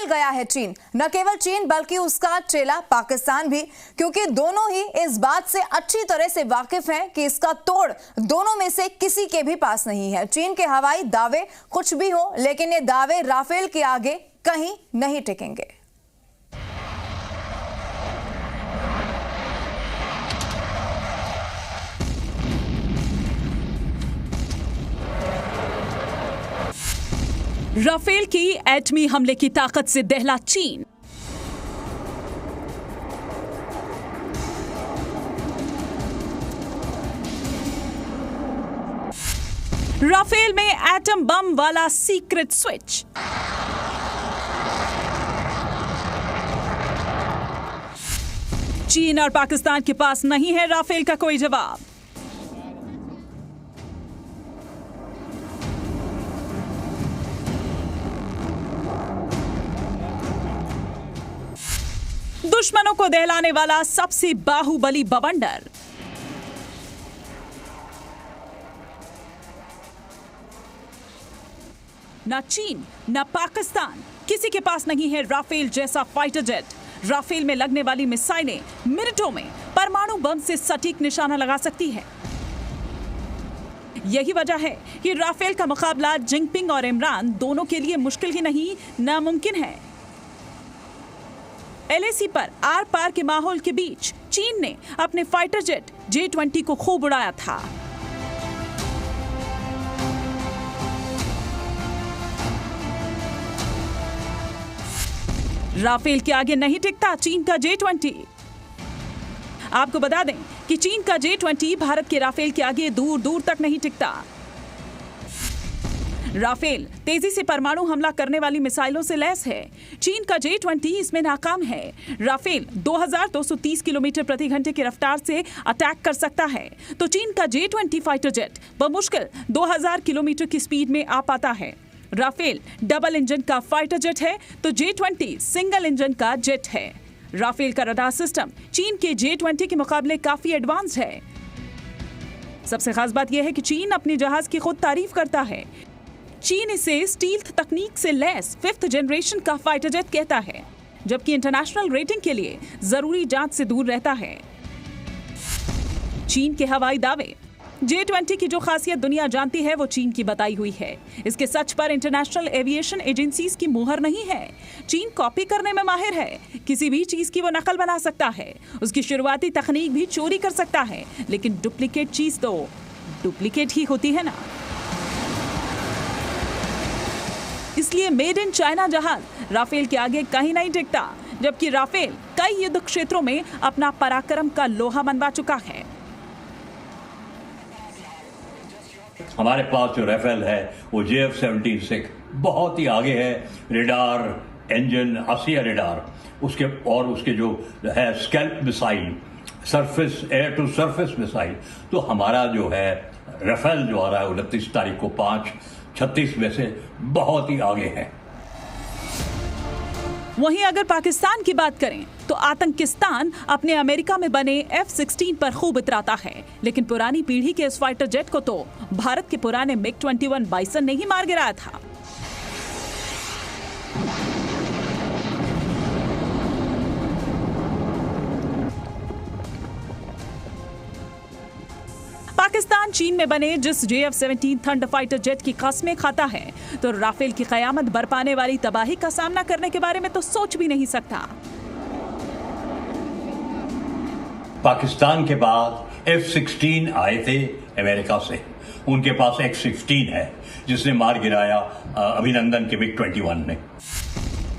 फिसल गया है चीन। न केवल चीन बल्कि उसका चेला पाकिस्तान भी, क्योंकि दोनों ही इस बात से अच्छी तरह से वाकिफ हैं कि इसका तोड़ दोनों में से किसी के भी पास नहीं है। चीन के हवाई दावे कुछ भी हो, लेकिन ये दावे राफेल के आगे कहीं नहीं टिकेंगे। राफेल की एटमी हमले की ताकत से दहला चीन। राफेल में एटम बम वाला सीक्रेट स्विच। चीन और पाकिस्तान के पास नहीं है राफेल का कोई जवाब। दुश्मनों को दहलाने वाला सबसे बाहुबली बवंडर। न चीन न पाकिस्तान, किसी के पास नहीं है राफेल जैसा फाइटर जेट। राफेल में लगने वाली मिसाइलें मिनटों में परमाणु बम से सटीक निशाना लगा सकती है। यही वजह है कि राफेल का मुकाबला जिनपिंग और इमरान दोनों के लिए मुश्किल ही नहीं, नामुमकिन है। एलएसी पर आर पार के माहौल के बीच चीन ने अपने फाइटर जेट J-20 को खूब उड़ाया था। राफेल के आगे नहीं टिकता चीन का J-20। आपको बता दें कि चीन का J-20 भारत के राफेल के आगे दूर दूर तक नहीं टिकता। राफेल तेजी से परमाणु हमला करने वाली मिसाइलों से लैस है। चीन का J-20 इसमें नाकाम है। राफेल 2230 किलोमीटर प्रति घंटे की रफ्तार से अटैक कर सकता है, तो चीन का J-20 फाइटर जेट बमुश्किल 2000 किलोमीटर की स्पीड में आ पाता है। राफेल डबल इंजन का फाइटर जेट है, तो J-20 सिंगल इंजन का जेट है। राफेल का रडार सिस्टम चीन के J-20 के मुकाबले काफी एडवांस है। सबसे खास बात यह है कि चीन अपने जहाज की खुद तारीफ करता है। चीन इसे स्टील्थ तकनीक से लैस 5th जनरेशन का फाइटर जेट कहता है, जबकि इंटरनेशनल रेटिंग के लिए जरूरी जांच से दूर रहता है। चीन के हवाई दावे J-20 की जो खासियत दुनिया जानती है वो चीन की बताई हुई है। इसके सच पर इंटरनेशनल एविएशन एजेंसीज की मुहर नहीं है। चीन कॉपी करने में माहिर है। किसी भी चीज की वो नकल बना सकता है, उसकी शुरुआती तकनीक भी चोरी कर सकता है, लेकिन डुप्लीकेट चीज तो डुप्लीकेट ही होती है ना। इसलिए मेड इन चाइना जहाज राफेल के आगे कहीं नहीं टिकता, जबकि राफेल कई युद्ध क्षेत्रों में अपना पराक्रम का लोहा मनवा चुका है। हमारे पास जो राफेल है वो JF-17 से बहुत ही आगे है। रेडार, इंजन, आसिया रेडार, उसके जो है SCALP missile, surface air to surface missile, तो हमारा जो है राफेल जो आ रहा है 29 तारीख को 5:36 में से बहुत ही आगे है। वहीं अगर पाकिस्तान की बात करें तो आतंकिस्तान अपने अमेरिका में बने F-16 पर खूब इतराता है, लेकिन पुरानी पीढ़ी के इस फाइटर जेट को तो भारत के पुराने MiG-21 बाइसन ने ही मार गिराया था। पाकिस्तान चीन में बने जिस JF-17 थंडर फाइटर जेट की कस्में खाता है, तो राफेल की कयामत बरपाने वाली तबाही का सामना करने के बारे में तो सोच भी नहीं सकता। पाकिस्तान के बाद F-16 आए थे अमेरिका से, उनके पास X-15 है जिसने मार गिराया अभिनंदन के MiG-21 ने।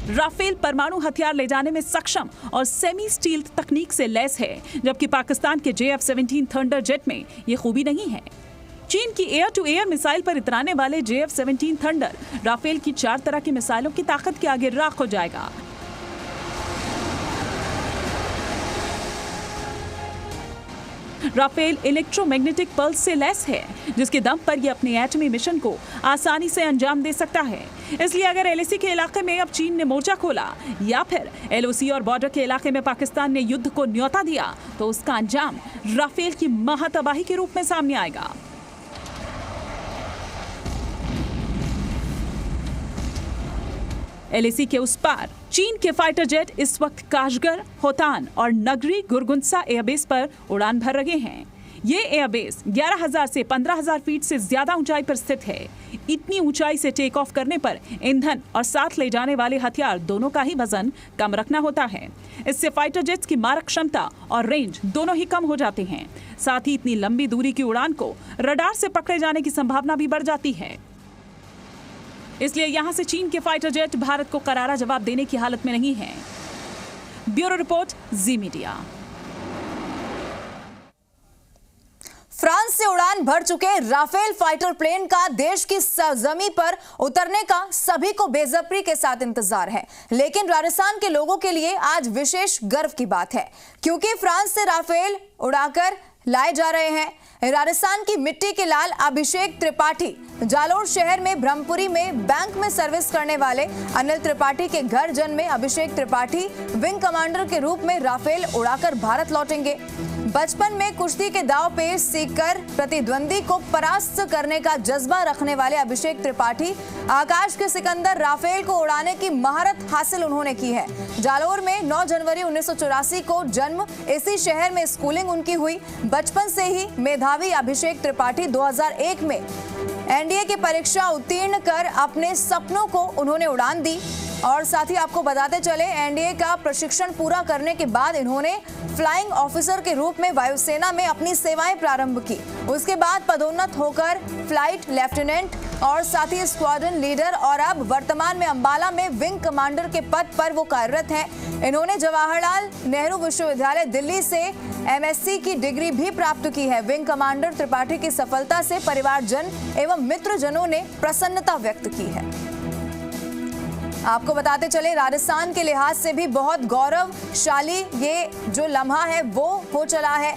राफेल परमाणु हथियार ले जाने में सक्षम और सेमी स्टील्थ तकनीक से लैस है, जबकि पाकिस्तान के JF-17 थंडर जेट में ये खूबी नहीं है। चीन की एयर टू एयर मिसाइल पर इतराने वाले JF-17 थंडर राफेल की 4 तरह की मिसाइलों की ताकत के आगे राख हो जाएगा। राफेल इलेक्ट्रोमैग्नेटिक पल्स से लैस है, जिसके दम पर यह अपने एटमी मिशन को आसानी से अंजाम दे सकता है। इसलिए अगर LAC के इलाके में अब चीन ने मोर्चा खोला या फिर LOC और बॉर्डर के इलाके में पाकिस्तान ने युद्ध को न्योता दिया, तो उसका अंजाम राफेल की महातबाही के रूप में सामने आएगा। एलएसी के उस पार चीन के फाइटर जेट इस वक्त काशगर, होतान और नगरी गुरगुंसा एयरबेस पर उड़ान भर रहे हैं। ये एयरबेस 11,000 से 15,000 फीट से ज्यादा ऊंचाई पर स्थित है। इतनी ऊंचाई से टेक ऑफ करने पर ईंधन और साथ ले जाने वाले हथियार दोनों का ही वजन कम रखना होता है। इससे फाइटर जेट्स की मारक क्षमता और रेंज दोनों ही कम हो जाते हैं। साथ ही इतनी लंबी दूरी की उड़ान को रडार से पकड़े जाने की संभावना भी बढ़ जाती है। इसलिए यहां से चीन के फाइटर जेट भारत को करारा जवाब देने की हालत में नहीं है। ब्यूरो रिपोर्ट, जी मीडिया। फ्रांस से उड़ान भर चुके राफेल फाइटर प्लेन का देश की सरजमी पर उतरने का सभी को बेसब्री के साथ इंतजार है, लेकिन राजस्थान के लोगों के लिए आज विशेष गर्व की बात है, क्योंकि फ्रांस से राफेल उड़ाकर लाए जा रहे हैं। राजस्थान की मिट्टी के लाल अभिषेक त्रिपाठी जालोर शहर में ब्रह्मपुरी में बैंक में सर्विस करने वाले अनिल त्रिपाठी के घर जन्मे अभिषेक त्रिपाठी विंग कमांडर के रूप में राफेल उड़ाकर भारत लौटेंगे। बचपन में कुश्ती के दांव पेच सीखकर प्रतिद्वंदी को परास्त करने का जज्बा रखने वाले अभिषेक त्रिपाठी आकाश के सिकंदर राफेल को उड़ाने की महारत हासिल उन्होंने की है। जालोर में 9 जनवरी 1984 को जन्म, इसी शहर में स्कूलिंग उनकी हुई। बचपन से ही मेधावी अभिषेक त्रिपाठी 2001 में एनडीए की परीक्षा उत्तीर्ण कर अपने सपनों को उन्होंने उड़ान दी। और साथ ही आपको बताते चले, एनडीए का प्रशिक्षण पूरा करने के बाद इन्होंने फ्लाइंग ऑफिसर के रूप में वायुसेना में अपनी सेवाएं प्रारंभ की। उसके बाद पदोन्नत होकर फ्लाइट लेफ्टिनेंट और साथ ही स्क्वाड्रन लीडर और अब वर्तमान में अंबाला में विंग कमांडर के पद पर वो कार्यरत हैं। इन्होंने जवाहरलाल नेहरू विश्वविद्यालय दिल्ली से एमएससी की डिग्री भी प्राप्त की है। विंग कमांडर त्रिपाठी की सफलता से परिवारजन एवं मित्रजनों ने प्रसन्नता व्यक्त की है। आपको बताते चले, राजस्थान के लिहाज से भी बहुत गौरवशाली ये जो लम्हा है वो हो चला है।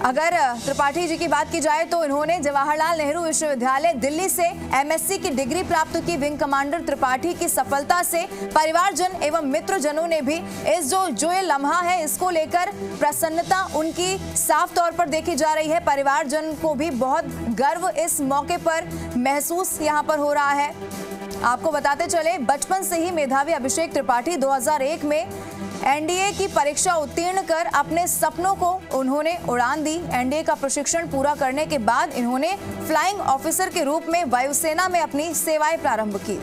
अगर त्रिपाठी जी की बात की जाए तो इन्होंने जवाहरलाल नेहरू विश्वविद्यालय दिल्ली से एमएससी की डिग्री प्राप्त की। विंग कमांडर त्रिपाठी की सफलता से परिवारजन एवं मित्रजनों ने भी इस जो ये लम्हा है इसको लेकर प्रसन्नता उनकी साफ तौर पर देखी जा रही है। परिवारजन को भी बहुत गर्व इस मौके पर महसूस यहाँ पर हो रहा है। आपको बताते चले, बचपन से ही मेधावी अभिषेक त्रिपाठी 2001 में एनडीए की परीक्षा उत्तीर्ण कर अपने सपनों को उन्होंने उड़ान दी। एनडीए का प्रशिक्षण पूरा करने के बाद इन्होंने फ्लाइंग ऑफिसर के रूप में वायुसेना में अपनी सेवाएं प्रारंभ की।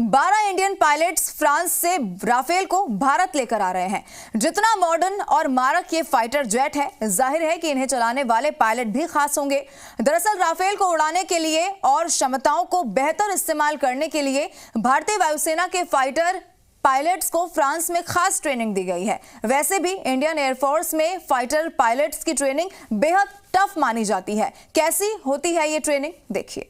12 इंडियन पायलट्स फ्रांस से राफेल को भारत लेकर आ रहे हैं। जितना मॉडर्न और मारक ये फाइटर जेट है, जाहिर है कि इन्हें चलाने वाले पायलट भी खास होंगे। दरअसल राफेल को उड़ाने के लिए और क्षमताओं को बेहतर इस्तेमाल करने के लिए भारतीय वायुसेना के फाइटर पायलट्स को फ्रांस में खास ट्रेनिंग दी गई है। वैसे भी इंडियन एयरफोर्स में फाइटर पायलट्स की ट्रेनिंग बेहद टफ मानी जाती है। कैसी होती है ये ट्रेनिंग, देखिए।